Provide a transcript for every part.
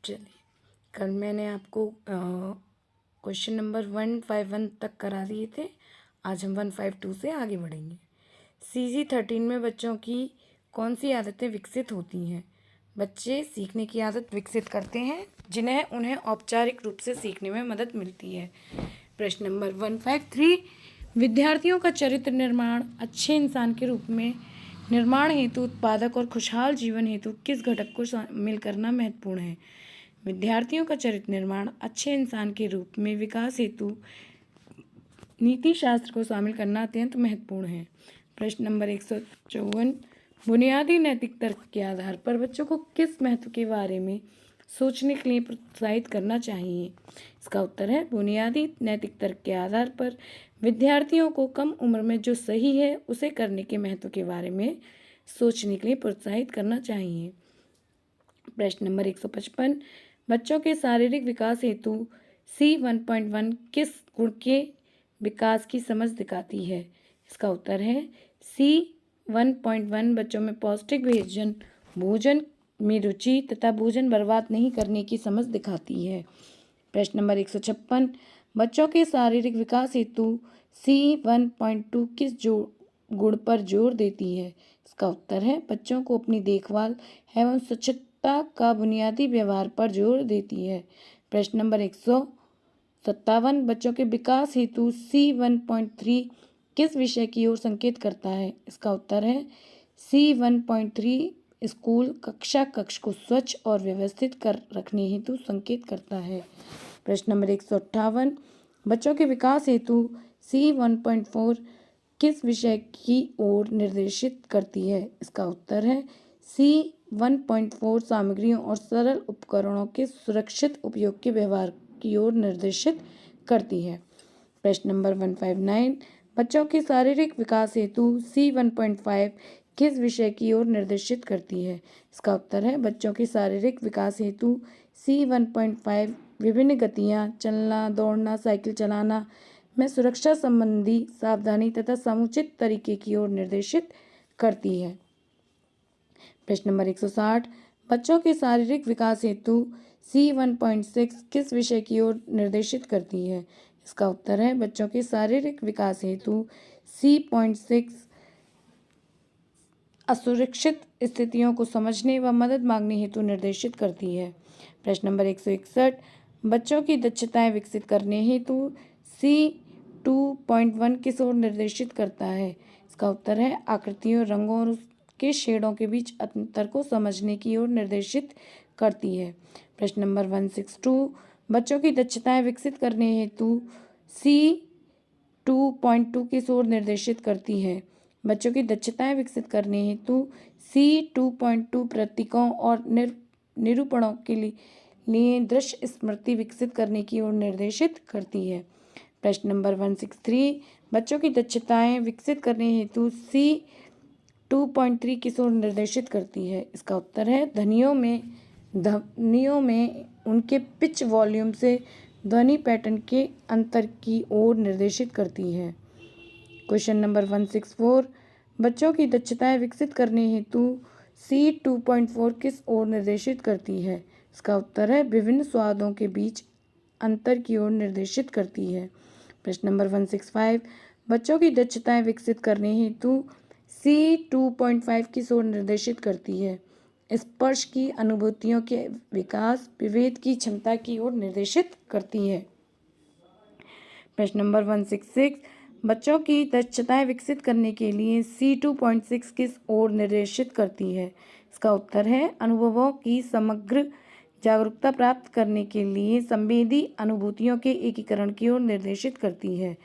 चलिए, कल मैंने आपको क्वेश्चन नंबर 151 तक करा दिए थे। आज हम 152 से आगे बढ़ेंगे। CG13 में बच्चों की कौन सी आदतें विकसित होती हैं? बच्चे सीखने की आदत विकसित करते हैं जिन्हें उन्हें औपचारिक रूप से सीखने में मदद मिलती है। प्रश्न नंबर 153, विद्यार्थियों का चरित्र निर्माण अच्छे इंसान के रूप में निर्माण हेतु उत्पादक और खुशहाल जीवन हेतु किस घटक को शामिल करना महत्वपूर्ण है? विद्यार्थियों का चरित्र निर्माण अच्छे इंसान के रूप में विकास हेतु नीति शास्त्र को शामिल करना अत्यंत महत्वपूर्ण है। प्रश्न नंबर 154, बुनियादी नैतिक तर्क के आधार पर बच्चों को किस महत्व के बारे में सोचने के लिए प्रोत्साहित करना चाहिए? इसका उत्तर है बुनियादी नैतिक तर्क के आधार पर विद्यार्थियों को कम उम्र में जो सही है उसे करने के महत्व के बारे में सोचने के लिए प्रोत्साहित करना चाहिए। प्रश्न नंबर 155, बच्चों के शारीरिक विकास हेतु C1.1 किस गुण के विकास की समझ दिखाती है? इसका उत्तर है C1.1 बच्चों में पौष्टिक भोजन में रुचि तथा भोजन बर्बाद नहीं करने की समझ दिखाती है। प्रश्न नंबर 156, बच्चों के शारीरिक विकास हेतु C1.2 किस गुण पर जोर देती है? इसका उत्तर है बच्चों को अपनी देखभाल एवं स्वच्छता का बुनियादी व्यवहार पर जोर देती है। प्रश्न नंबर 157, बच्चों के विकास हेतु C1.3 किस विषय की ओर संकेत करता है? इसका उत्तर है C1.3 स्कूल कक्ष को स्वच्छ और व्यवस्थित कर रखने हेतु संकेत करता है। प्रश्न नंबर 158, बच्चों के विकास हेतु C1.4 किस विषय की ओर निर्देशित करती है? इसका उत्तर है C1.4 सामग्रियों और सरल उपकरणों के सुरक्षित उपयोग के व्यवहार की ओर निर्देशित करती है। प्रश्न नंबर 159, बच्चों के शारीरिक विकास हेतु C1.5 किस विषय की ओर निर्देशित करती है? इसका उत्तर है बच्चों के शारीरिक विकास हेतु C1.5 विभिन्न गतियाँ, चलना, दौड़ना, साइकिल चलाना में सुरक्षा संबंधी सावधानी तथा समुचित तरीके की ओर निर्देशित करती है। प्रश्न नंबर 160, बच्चों के शारीरिक विकास हेतु C1.6 किस विषय की ओर निर्देशित करती है? इसका उत्तर है बच्चों के शारीरिक विकास हेतु C.6 असुरक्षित स्थितियों को समझने व मदद मांगने हेतु निर्देशित करती है। प्रश्न नंबर 161, बच्चों की दक्षताएं विकसित करने हेतु C2.1 किस ओर निर्देशित करता है? इसका उत्तर है आकृतियों, रंगों और उसके शेडों के बीच अंतर को समझने की ओर निर्देशित करती है। प्रश्न नंबर 162, बच्चों की दक्षताएं विकसित करने हेतु C2.2 किस ओर निर्देशित करती है? बच्चों की दक्षताएं विकसित करने हेतु C2.2 प्रतीकों और निरूपणों के लिए दृश्य स्मृति विकसित करने की ओर निर्देशित करती है। प्रश्न नंबर 163, बच्चों की दक्षताएं विकसित करने हेतु C2.3 किस ओर निर्देशित करती है? इसका उत्तर है ध्वनियों में उनके पिच वॉल्यूम से ध्वनि पैटर्न के अंतर की ओर निर्देशित करती है। क्वेश्चन नंबर 164, बच्चों की दक्षताएं विकसित करने हेतु C2.4 किस ओर निर्देशित करती है? इसका उत्तर है विभिन्न स्वादों के बीच अंतर की ओर निर्देशित करती है। प्रश्न नंबर 165, बच्चों की दक्षताएं विकसित करने हेतु C2.5 किस ओर निर्देशित करती है? स्पर्श की अनुभूतियों के विकास, विभेद की क्षमता की ओर निर्देशित करती है। प्रश्न नंबर 166, बच्चों की दक्षताएं विकसित करने के लिए C2.6 किस ओर निर्देशित करती है? इसका उत्तर है अनुभवों की समग्र जागरूकता प्राप्त करने के लिए संवेदी अनुभूतियों के एकीकरण की ओर निर्देशित करती है।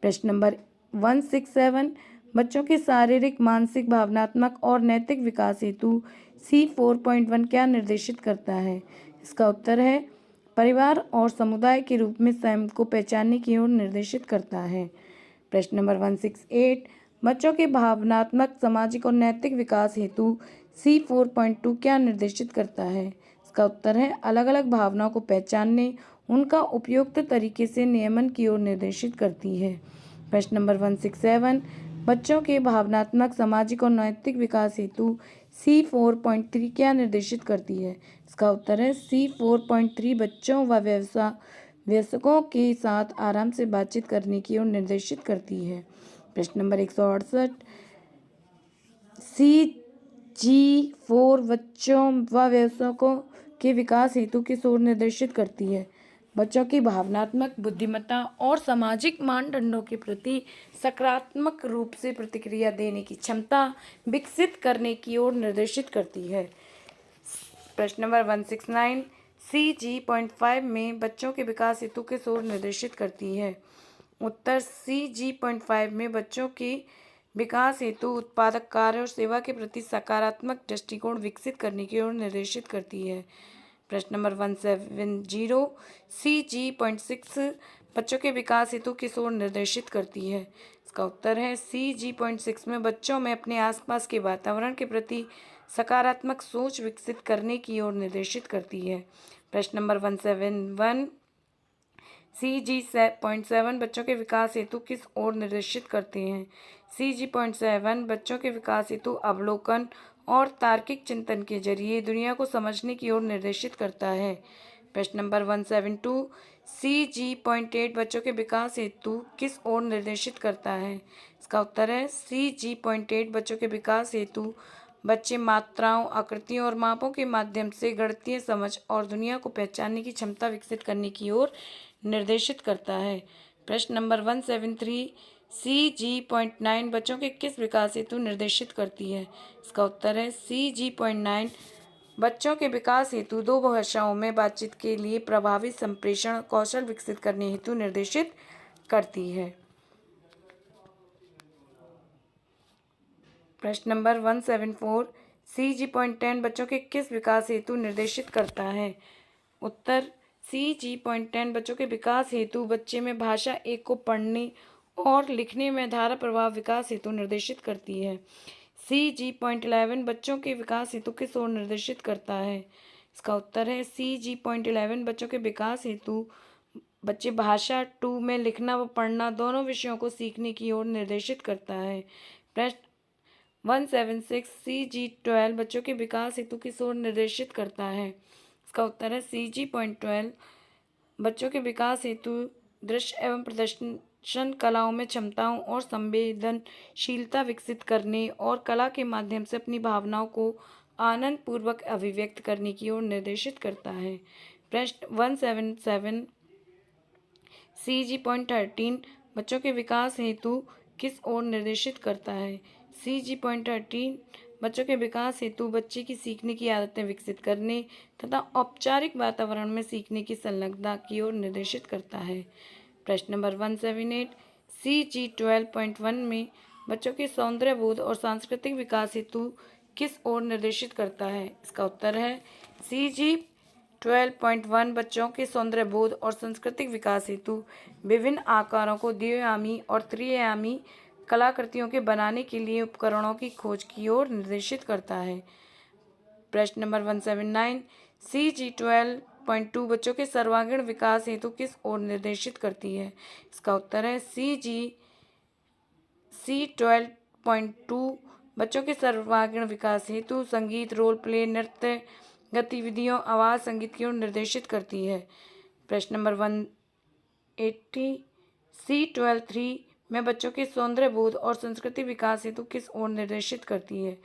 प्रश्न नंबर 167, बच्चों के शारीरिक, मानसिक, भावनात्मक और नैतिक विकास हेतु C4.1 क्या निर्देशित करता है? इसका उत्तर है परिवार और समुदाय के रूप में स्वयं को पहचानने की ओर निर्देशित करता है। प्रश्न नंबर 168, बच्चों के भावनात्मक, सामाजिक और नैतिक विकास हेतु C4.2 क्या निर्देशित करता है? इसका उत्तर है अलग अलग भावनाओं को पहचानने, उनका उपयुक्त तरीके से नियमन की ओर निर्देशित करती है। प्रश्न नंबर 167, बच्चों के भावनात्मक, सामाजिक और नैतिक विकास हेतु C4.3 क्या निर्देशित करती है? इसका उत्तर है C4.3 बच्चों व वयस्कों के साथ आराम से बातचीत करने की ओर निर्देशित करती है। प्रश्न नंबर 168, CG4 बच्चों व वयस्कों के विकास हेतु किस ओर निर्देशित करती है? बच्चों की भावनात्मक बुद्धिमत्ता और सामाजिक मानदंडों के प्रति सकारात्मक रूप से प्रतिक्रिया देने की क्षमता विकसित करने की ओर निर्देशित करती है। प्रश्न नंबर 169, CG.5 में बच्चों के विकास हेतु किस ओर निर्देशित करती है? उत्तर CG.5 में बच्चों के विकास हेतु उत्पादक कार्य और सेवा के प्रति सकारात्मक दृष्टिकोण विकसित करने की ओर निर्देशित करती है। प्रश्न नंबर 170, CG.6 बच्चों के विकास हेतु किस ओर निर्देशित करती है? इसका उत्तर है CG.6 में बच्चों में अपने आसपास के वातावरण के प्रति सकारात्मक सोच विकसित करने की ओर निर्देशित करती है। प्रश्न नंबर 171, CG.7 बच्चों के विकास हेतु किस ओर निर्देशित करते हैं? CG.7 बच्चों के विकास हेतु अवलोकन और तार्किक चिंतन के जरिए दुनिया को समझने की ओर निर्देशित करता है। प्रश्न नंबर 172, CG.8 बच्चों के विकास हेतु किस ओर निर्देशित करता है? इसका उत्तर है CG.8 बच्चों के विकास हेतु बच्चे मात्राओं, आकृतियों और मापों के माध्यम से गणितीय समझ और दुनिया को पहचानने की क्षमता विकसित करने की ओर निर्देशित करता है। प्रश्न नंबर 173, CG.9 बच्चों के किस विकास हेतु निर्देशित करती है? इसका उत्तर है CG.9 बच्चों के विकास हेतु दो भाषाओं में बातचीत के लिए प्रभावी संप्रेषण कौशल विकसित करने हेतु निर्देशित करती है। प्रश्न नंबर 174, CG.10 बच्चों के किस विकास हेतु निर्देशित करता है? उत्तर CG.10 बच्चों के विकास हेतु बच्चे में भाषा एक को पढ़ने और लिखने में धारा प्रभाव विकास हेतु निर्देशित करती है। CG.11 बच्चों के विकास हेतु किस ओर निर्देशित करता है? इसका उत्तर है CG.11 बच्चों के विकास हेतु बच्चे भाषा 2 में लिखना व पढ़ना दोनों विषयों को सीखने की ओर निर्देशित करता है। प्रश्न 176, CG.12 बच्चों के विकास हेतु किस ओर निर्देशित करता है? इसका उत्तर है CG.12 बच्चों के विकास हेतु दृश्य एवं प्रदर्शन कलाओं में क्षमताओं और संवेदनशीलता विकसित करने और कला के माध्यम से अपनी भावनाओं को आनंद पूर्वक अभिव्यक्त करने की ओर निर्देशित करता है। प्रश्न 177, CG.13 बच्चों के विकास हेतु किस ओर निर्देशित करता है? CG.13 बच्चों के विकास हेतु बच्चे की सीखने की आदतें विकसित करने तथा औपचारिक वातावरण में सीखने की संलग्नता की ओर निर्देशित करता है। प्रश्न नंबर 178, CG.12.1 में बच्चों के सौंदर्य बोध और सांस्कृतिक विकास हेतु किस ओर निर्देशित करता है? इसका उत्तर है CG.12.1 बच्चों के सौंदर्य बोध और सांस्कृतिक विकास हेतु विभिन्न आकारों को द्विआयामी और त्रिआयामी कलाकृतियों के बनाने के लिए उपकरणों की खोज की ओर निर्देशित करता है। प्रश्न नंबर 179, CG.12.2 बच्चों के सर्वांगीण विकास हेतु किस ओर निर्देशित करती है? इसका उत्तर है C12.2 बच्चों के सर्वांगीण विकास हेतु संगीत, रोल प्ले, नृत्य गतिविधियों, आवाज़, संगीत की ओर निर्देशित करती है। प्रश्न नंबर 180, C12.3 में बच्चों के सौंदर्य बोध और संस्कृति विकास हेतु किस ओर निर्देशित करती है?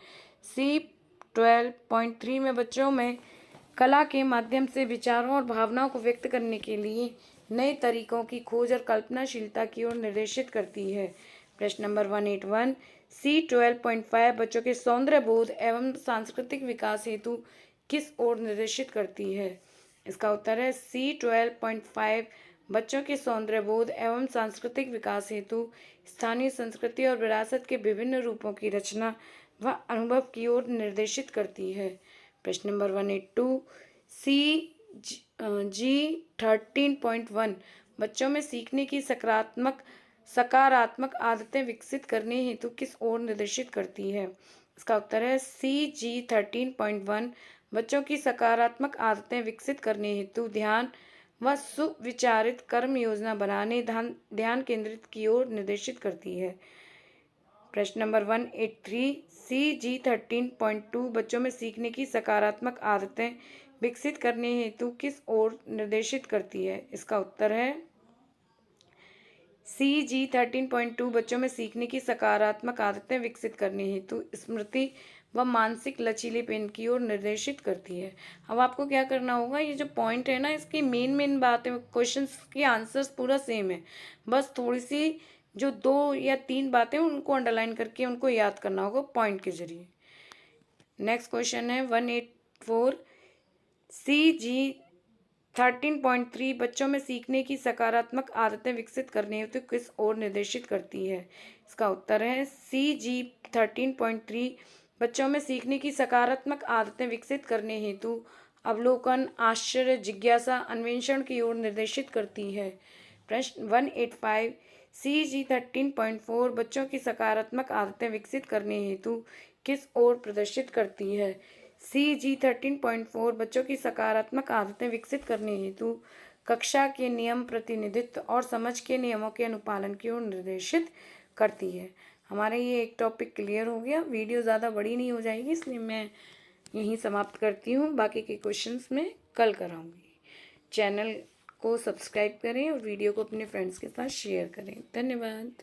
C12.3 में बच्चों में कला के माध्यम से विचारों और भावनाओं को व्यक्त करने के लिए नए तरीकों की खोज और कल्पनाशीलता की ओर निर्देशित करती है। प्रश्न नंबर 181, C12.5 बच्चों के सौंदर्य बोध एवं सांस्कृतिक विकास हेतु किस ओर निर्देशित करती है? इसका उत्तर है C12.5 बच्चों के सौंदर्य बोध एवं सांस्कृतिक विकास हेतु स्थानीय संस्कृति और विरासत के विभिन्न रूपों की रचना व अनुभव की ओर निर्देशित करती है। प्रश्न नंबर 182, CG.13.1 बच्चों में सीखने की सकारात्मक आदतें विकसित करने हेतु किस ओर निर्देशित करती है? इसका उत्तर है CG.13.1 बच्चों की सकारात्मक आदतें विकसित करने हेतु ध्यान व सुविचारित कर्म योजना बनाने, ध्यान केंद्रित की ओर निर्देशित करती है। प्रश्न नंबर 183, CG13.2 बच्चों में सीखने की सकारात्मक आदतें विकसित करने हेतु किस ओर निर्देशित करती है? इसका उत्तर है CG13.2 बच्चों में सीखने की सकारात्मक आदतें विकसित करने हेतु स्मृति व मानसिक लचीलेपन की ओर निर्देशित करती है। अब आपको क्या करना होगा, ये जो पॉइंट है ना, इसकी मेन बातें, क्वेश्चंस के आंसर्स पूरा सेम है, बस थोड़ी सी जो 2 या 3 बातें उनको अंडरलाइन करके उनको याद करना होगा पॉइंट के जरिए। नेक्स्ट क्वेश्चन है 184, CG13.3 बच्चों में सीखने की सकारात्मक आदतें विकसित करने हेतु किस ओर निर्देशित करती है? इसका उत्तर है CG13.3 बच्चों में सीखने की सकारात्मक आदतें विकसित करने हेतु अवलोकन, आश्चर्य, जिज्ञासा, अन्वेषण की ओर निर्देशित करती है। प्रश्न 185, CG13.4 बच्चों की सकारात्मक आदतें विकसित करने हेतु किस ओर प्रदर्शित करती है? CG13.4 बच्चों की सकारात्मक आदतें विकसित करने हेतु कक्षा के नियम, प्रतिनिधित्व और समझ के नियमों के अनुपालन की ओर निर्देशित करती है। हमारे ये एक टॉपिक क्लियर हो गया। वीडियो ज़्यादा बड़ी नहीं हो जाएगी, इसलिए मैं यहीं समाप्त करती हूँ। बाकी के क्वेश्चंस मैं कल कराऊंगी। चैनल को सब्सक्राइब करें और वीडियो को अपने फ्रेंड्स के साथ शेयर करें। धन्यवाद।